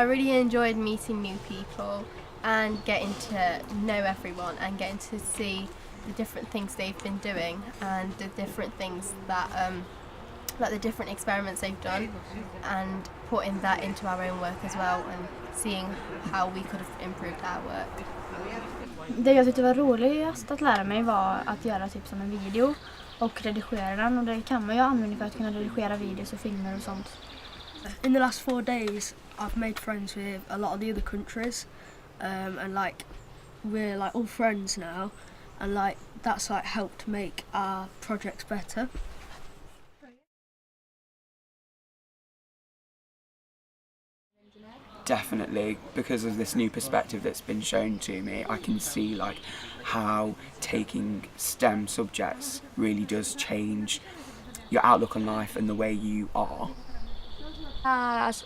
I really enjoyed meeting new people and getting to know everyone and getting to see the different things they've been doing and the different things that like the different experiments they've done and putting that into our own work as well and seeing how we could have improved our work. Det jag tyckte var roligast att lära mig var att göra typ som en video och redigera den, och det kan man ju använda för att kunna redigera videos och filmer och sånt. In the last 4 days I've made friends with a lot of the other countries and like we're like all friends now and like that's like helped make our projects better. Definitely, because of this new perspective that's been shown to me, I can see like how taking STEM subjects really does change your outlook on life and the way you are.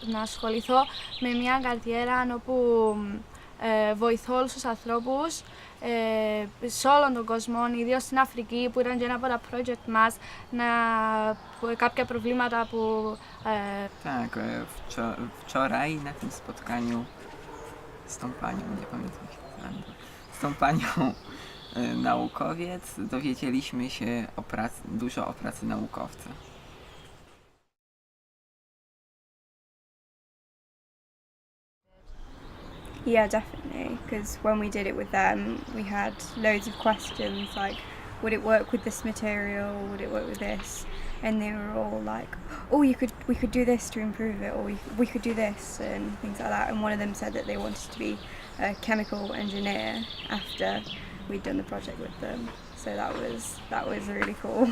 Να ασχοληθώ με μια καριέρα όπου βοηθώ όλους τους ανθρώπους σε όλον τον κόσμο, ιδίως στην Αφρική που ήταν και ένα από τα project μας, κάποια προβλήματα που... Tak, wczoraj na tym spotkaniu z tą panią, nie pamiętam się, z tą panią naukowiec dowiedzieliśmy się dużo o pracy naukowca. Yeah, definitely, because when we did it with them, we had loads of questions like, would it work with this material, would it work with this? And they were all like, oh, we could do this to improve it, or we could do this, and things like that. And one of them said that they wanted to be a chemical engineer after we'd done the project with them. So that was really cool.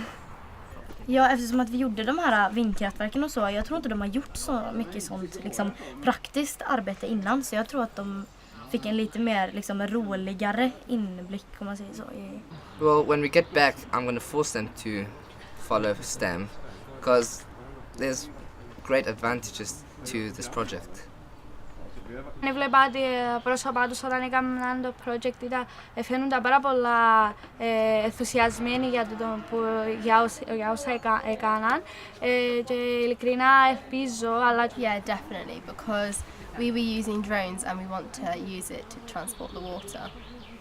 Ja, eftersom att vi gjorde de här vindkraftverken och så, jag tror inte de har gjort så mycket sånt liksom praktiskt arbete innan, så jag tror att de fick en lite mer liksom roligare inblick, om man säger så. Well, when we get back, I'm going to force them to follow STEM because there's great advantages to this project. Έβλεπα πρόσωπα τους όταν έκαναν το project, φαίνονταν πάρα πολλά ενθουσιασμένοι για όσα έκαναν και ειλικρινά ελπίζω, αλλά... Yeah, definitely, because we were using drones and we want to use it to transport the water,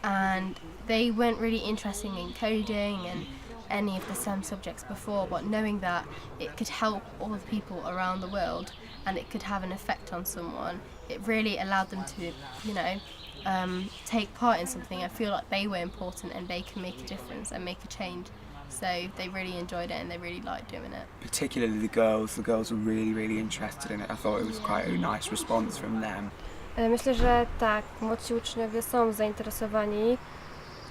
and they weren't really interested in coding and any of the STEM subjects before, but knowing that it could help all the people around the world and it could have an effect on someone, it really allowed them to, you know, take part in something and feel like they were important and they can make a difference and make a change. So they really enjoyed it and they really liked doing it. Particularly the girls were really interested in it. I thought it was quite a nice response from them. Myślę, że tak, młodsi uczniowie są zainteresowani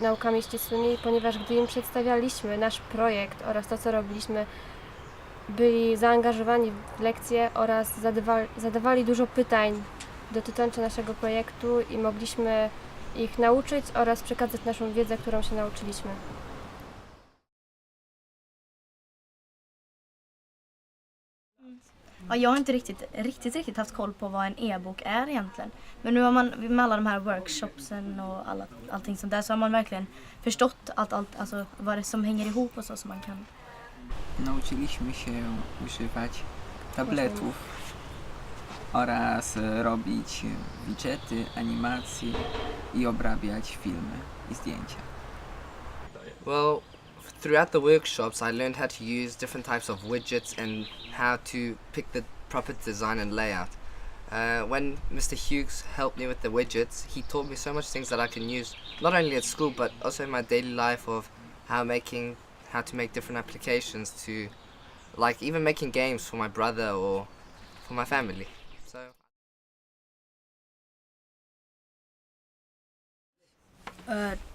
naukami ścisłymi, ponieważ gdy im przedstawialiśmy nasz projekt oraz to, co robiliśmy, byli zaangażowani w lekcje oraz zadawali dużo pytań dotyczących naszego projektu i mogliśmy ich nauczyć oraz przekazać naszą wiedzę, którą się nauczyliśmy. Ja, jag har inte riktigt haft koll på vad en e-bok är egentligen. Men nu har man med alla de här workshopsen och allting sånt där, så har man verkligen förstått alltså vad det som hänger ihop och så man kan. Nauczyliśmy się używać tabletów oraz robić widgety, animacje i obrabiać filmy i zdjęcia. Well, throughout the workshops I learned how to use different types of widgets and how to pick the proper design and layout. When Mr. Hughes helped me with the widgets, he taught me so much things that I can use not only at school but also in my daily life, of how to make different applications, to like even making games for my brother or for my family. So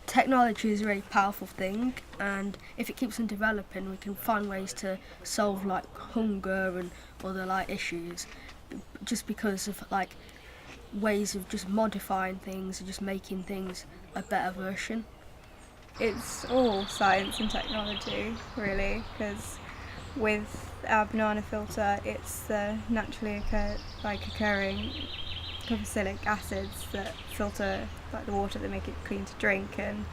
Technology is a really powerful thing, and if it keeps on developing we can find ways to solve like hunger and other like issues, just because of like ways of just modifying things and just making things a better version. It's all science and technology, really, because with our banana filter, it's naturally occurring carboxylic acids that filter like the water that make it clean to drink, and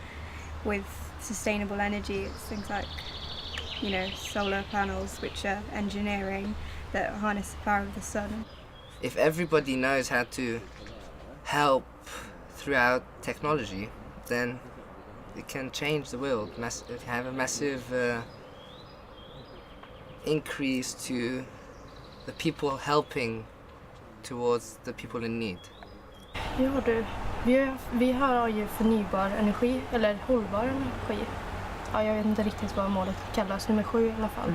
with sustainable energy, it's things like, you know, solar panels, which are engineering that harness the power of the sun. if everybody knows how to help throughout technology, then it can change the world. Have a massive increase to the people helping towards the people in need. Ja du, vi har ju förnybar energi, eller hållbar energi. Ja, jag vet inte riktigt vad målet kallas, nummer 7 i alla fall.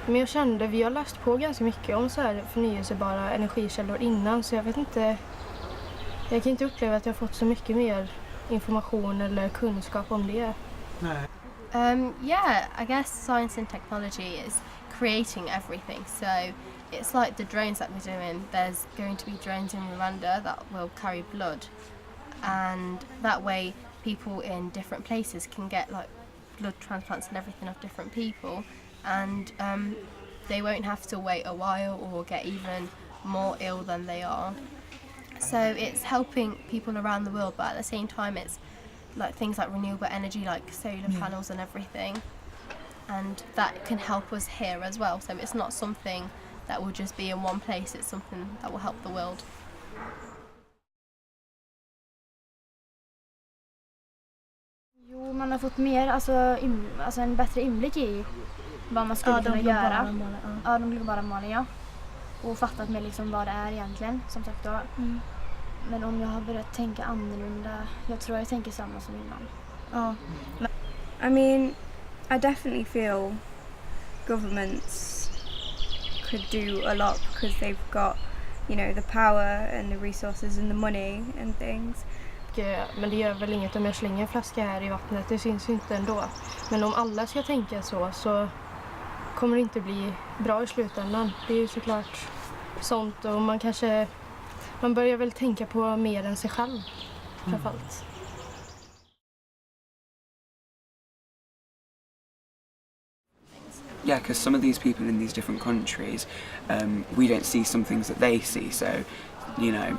Men jag kände, vi har läst på ganska mycket om så här förnyelsebara energikällor innan, så jag vet inte, jag kan inte uppleva att jag har fått så mycket mer information eller kunskap om det. Yeah, I guess science and technology is creating everything. So it's like the drones that we're doing. There's going to be drones in Rwanda that will carry blood, and that way people in different places can get like blood transplants and everything of different people, and they won't have to wait a while or get even more ill than they are. So it's helping people around the world, but at the same time it's like things like renewable energy, like solar panels and everything, and that can help us here as well. So it's not something that will just be in one place, it's something that will help the world. Jo, man har fått mer, alltså en bättre inblick i vad man skulle kunna göra. Ja, de globala målen, ja. Och fattat med liksom vad det är egentligen, som sagt då. Men om jag har börjat tänka annorlunda, jag tror jag tänker samma som innan. I mean, I definitely feel governments could do a lot because they've got, you know, the power and the resources and the money and things. Men det gör väl inget om jag slänger en flaska här i vattnet, det syns ju inte ändå. Men om alla ska tänka så kommer det inte bli bra i slutändan. Det är ju såklart sånt, och man börjar väl tänka på mer än sig själv framförallt. Yeah, because some of these people in these different countries, we don't see some things that they see. So, you know,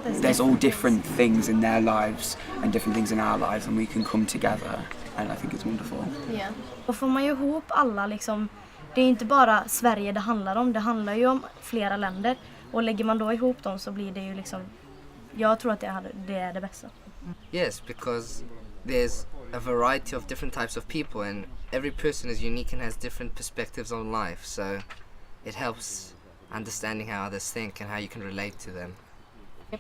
there's all different things in their lives and different things in our lives, and we can come together, and I think it's wonderful. Yeah. Då får man ju ihop alla liksom, det är inte bara Sverige det handlar ju om flera länder, och lägger man då ihop dem så blir det ju liksom, jag tror att det är det bästa. Yes, because there's a variety of different types of people, and every person is unique and has different perspectives on life, so it helps understanding how others think and how you can relate to them.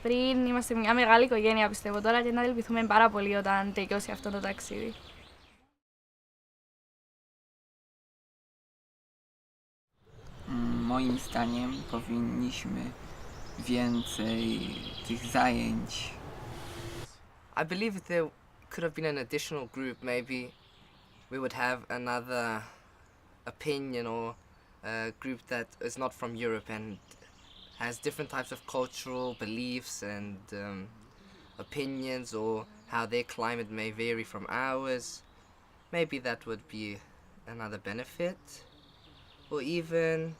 Πριν είμαστε μια μεγάλη οικογένεια, πιστεύω τώρα, και να ελπιθούμε πάρα πολύ όταν τελειώσει αυτό το ταξίδι. Moim zdaniem powinniśmy więcej tych zajęć. I believe if there could have been an additional group, maybe we would have another opinion, or a group that is not from Europe and has different types of cultural beliefs and opinions, or how their climate may vary from ours. Maybe that would be another benefit, or even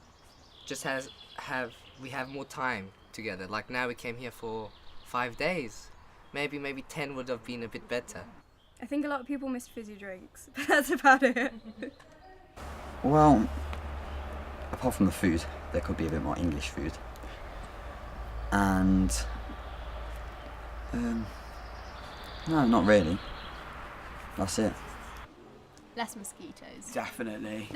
just we have more time together. Like now we came here for 5 days. Maybe 10 would have been a bit better. I think a lot of people miss fizzy drinks, but that's about it. Well, apart from the food, there could be a bit more English food. And no, not really. That's it. Less mosquitoes. Definitely.